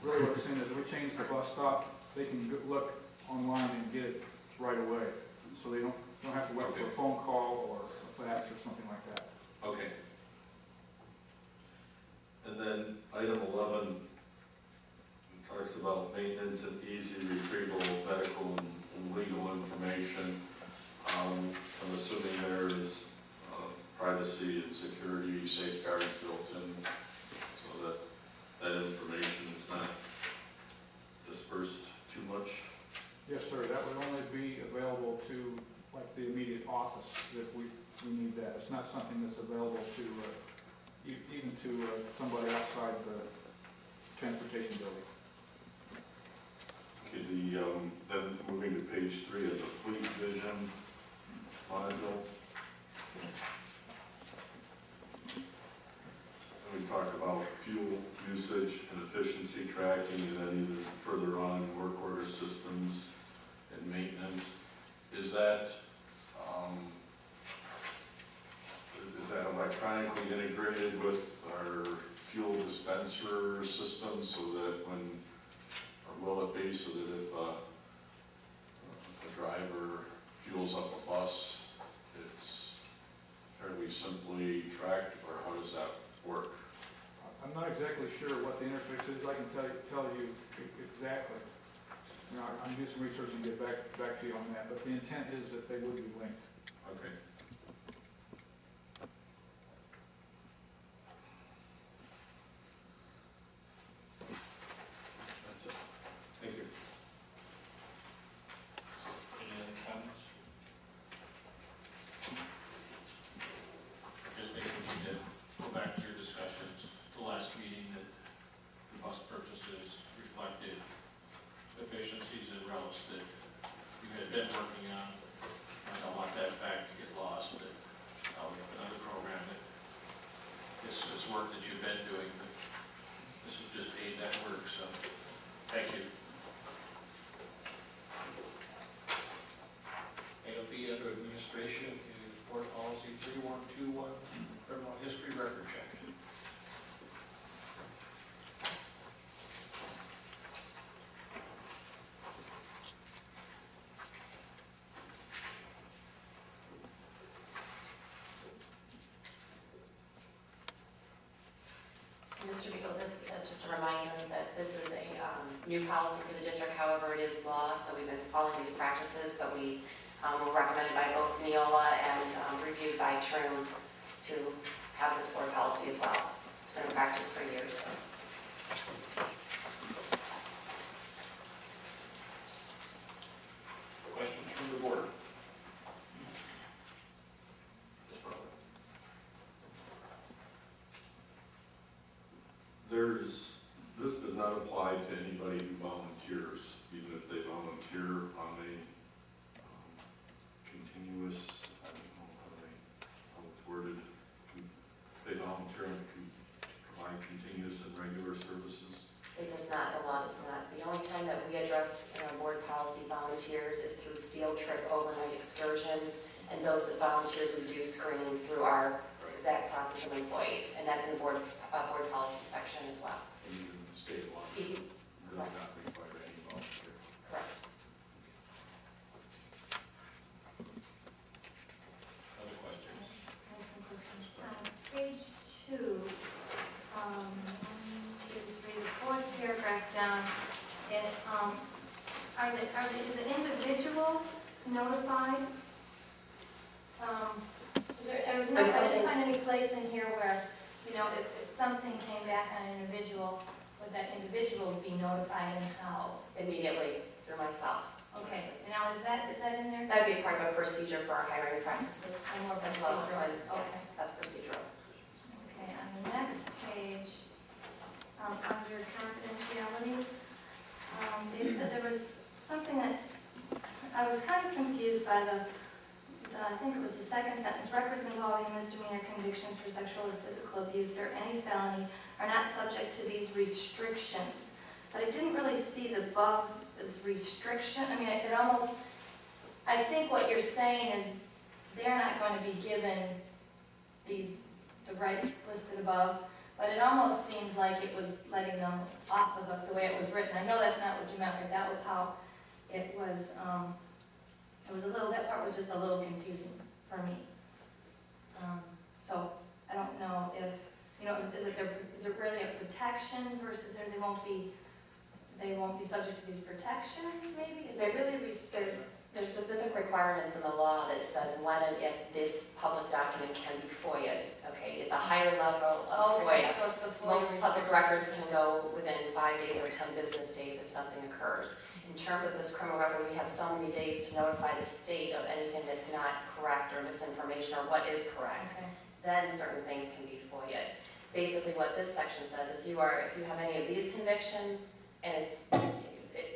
really what it's saying is if we change the bus stop, they can look online and get it right away. So they don't have to wait for a phone call or a fax or something like that. Okay. And then item 11 talks about maintenance and easy retrieval of medical and legal information. I'm assuming there's privacy and security safeguards built in so that that information is not dispersed too much. Yes, sir, that would only be available to like the immediate office if we need that. It's not something that's available to, even to somebody outside the transportation building. Okay, then moving to page 3 of the fleet vision module. We talk about fuel usage and efficiency tracking, and then even further on, work order systems and maintenance. Is that electronically integrated with our fuel dispenser system so that when, or will it be so that if a driver fuels up a bus, it's fairly simply tracked, or how does that work? I'm not exactly sure what the interface is. I can tell you exactly. You know, I'm doing some research and get back to you on that, but the intent is that they would be linked. Okay. That's it. Thank you. Any other comments? Just maybe we need to go back to your discussions, the last meeting, that the bus purchases reflected efficiencies and routes that you had been working on. I don't want that fact to get lost, that we have another program that this is work that you've been doing, but this will just aid that work, so thank you. Item B under administration is board policy 3121, criminal history record check. Mr. Beagle, this just a reminder that this is a new policy for the district. However, it is law, so we've been following these practices, but we were recommended by both Neola and reviewed by TRIM to have this board policy as well. It's been in practice for years. Questions from the board? Ms. Butler. This does not apply to anybody who volunteers, even if they volunteer on a continuous, I don't know how it's worded, they volunteer and can provide continuous and regular services. It does not, the law does not. The only time that we address in our board policy volunteers is through field trip overnight excursions, and those volunteers we do screen through our exact process of employees, and that's in the board policy section as well. And even state law Even, does not require any volunteer. correct. Other questions? I have some questions. Page 2, 1, 2, 3, the fourth paragraph down, it, is an individual notified? I didn't find any place in here where, you know, if something came back on an individual, would that individual be notified and how? Immediately through myself. Okay, now is that in there? That would be part of a procedure for our hiring practices Some more as well. So procedural. yes, that's procedural. Okay, on the next page, under confidentiality, they said there was something I was kind of confused by I think it was the second sentence, records involving misdemeanor convictions for sexual or physical abuse or any felony are not subject to these restrictions. But I didn't really see the above as restriction. I mean, it almost, I think what you're saying is they're not going to be given the rights listed above, but it almost seemed like it was letting them off the hook the way it was written. I know that's not what you meant, but that was how it was a little, that part was just a little confusing for me. So I don't know if, you know, is it really a protection versus they won't be subject to these protections maybe? Is it really There's specific requirements in the law that says when and if this public document can be FOIA'd, okay? It's a higher level of FOIA. So it's the FOIA Most public records can go within 5 days or 10 business days if something occurs. In terms of this criminal record, we have so many days to notify the state of anything that's not correct or misinformation or what is correct. Okay. Then certain things can be FOIA'd. Basically what this section says, if you have any of these convictions and it's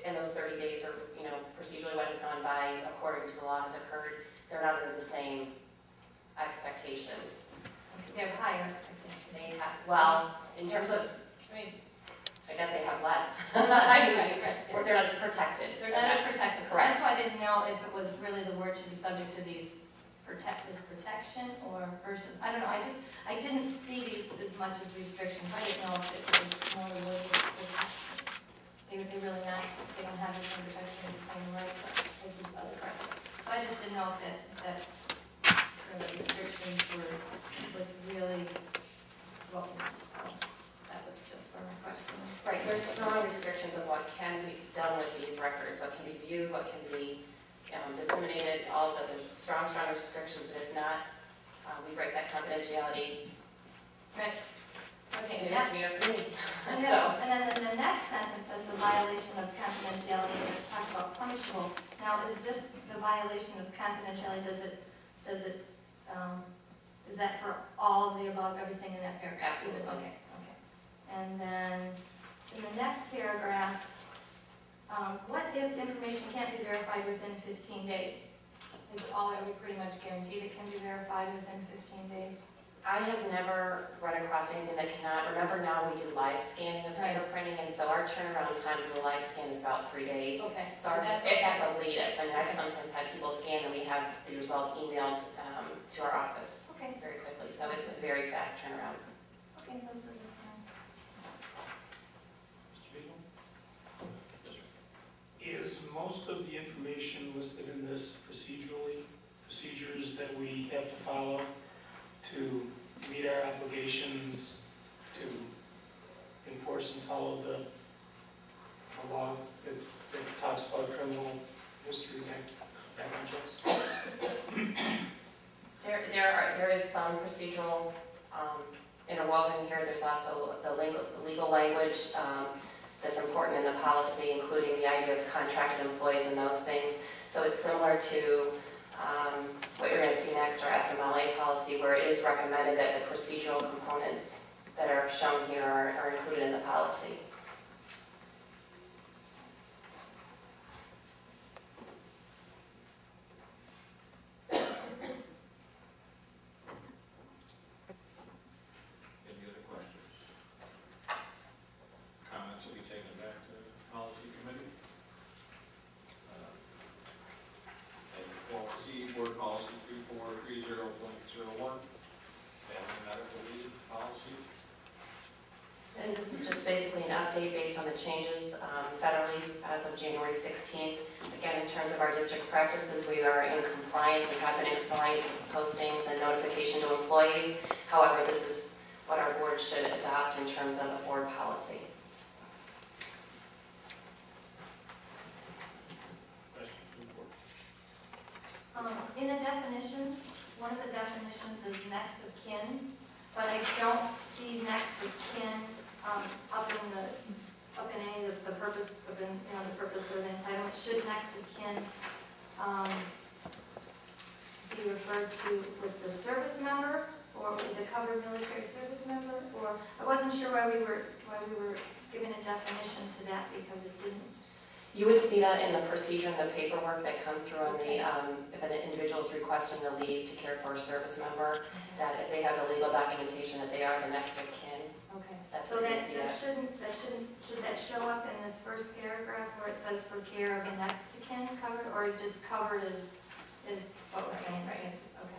in those 30 days or, you know, procedurally what has gone by according to the law has occurred, they're not under the same expectations. They have higher expectations. They have, well, in terms of, I mean, I guess they have less. right. Or they're not as protected. They're not as protected. So Correct. that's why I didn't know if it was really the word should be subject to this protection or versus, I don't know, I didn't see these as much as restrictions. I didn't know if it was more the word protection. They really not, they don't have the same protection or the same rights as these other records. So I just didn't know if that the restrictions was really what we need. So that was just for my questions. Right, there's strong restrictions of what can be done with these records, what can be viewed, what can be disseminated, all of the, there's strong restrictions. If not, we break that confidentiality. Right. Okay, It now, is weird. and then the next sentence says the violation of confidentiality, and it's talking about punishable. Now, is this the violation of confidentiality? Is that for all of the above, everything in that paragraph? Absolutely. Okay. And then in the next paragraph, what if information can't be verified within 15 days? Is it all, are we pretty much guaranteed it can be verified within 15 days? I have never run across anything that cannot. Remember now we do live scanning of Right. fingerprinting, and so our turnaround time for the live scan is about 3 days. Okay, So that's at the latest, I mean, I've Okay. sometimes had people scan and we have the results emailed to our office okay, very quickly, so it's a very fast turnaround. okay, those were just, Mr. Beagle? Yes, sir. Is most of the information listed in this procedures that we have to follow to meet our obligations, to enforce and follow the law that talks about criminal history background checks? There is some procedural interwoven here. There's also the legal language that's important in the policy, including the idea of contracted employees and those things. So it's similar to what you're going to see next, our FMLA policy, where it is recommended that the procedural components that are shown here are included in the policy. Any other questions? Comments will be taken back to the policy committee. And 12C, board policy 3430.01, family medical leave policy. And this is just basically an update based on the changes federally as of January 16th. Again, in terms of our district practices, we are in compliance and have been in compliance with postings and notification to employees. However, this is what our board should adopt in terms of a board policy. Questions from the board? in the definitions, one of the definitions is next of kin, but I don't see next of kin up in any of the purpose of, the purpose or the entitlement. Should next of kin be referred to with the service member or with the covered military service member? Or I wasn't sure why we were giving a definition to that because it didn't. You would see that in the procedure and the paperwork that comes through on the, if an individual is requesting a leave to care for a service member, that if they have the legal documentation that they are the next of kin, Okay. that's So where you that see that. should that show up in this first paragraph where it says for care of the next to kin covered, or just covered is what we're saying, right? It's just, okay.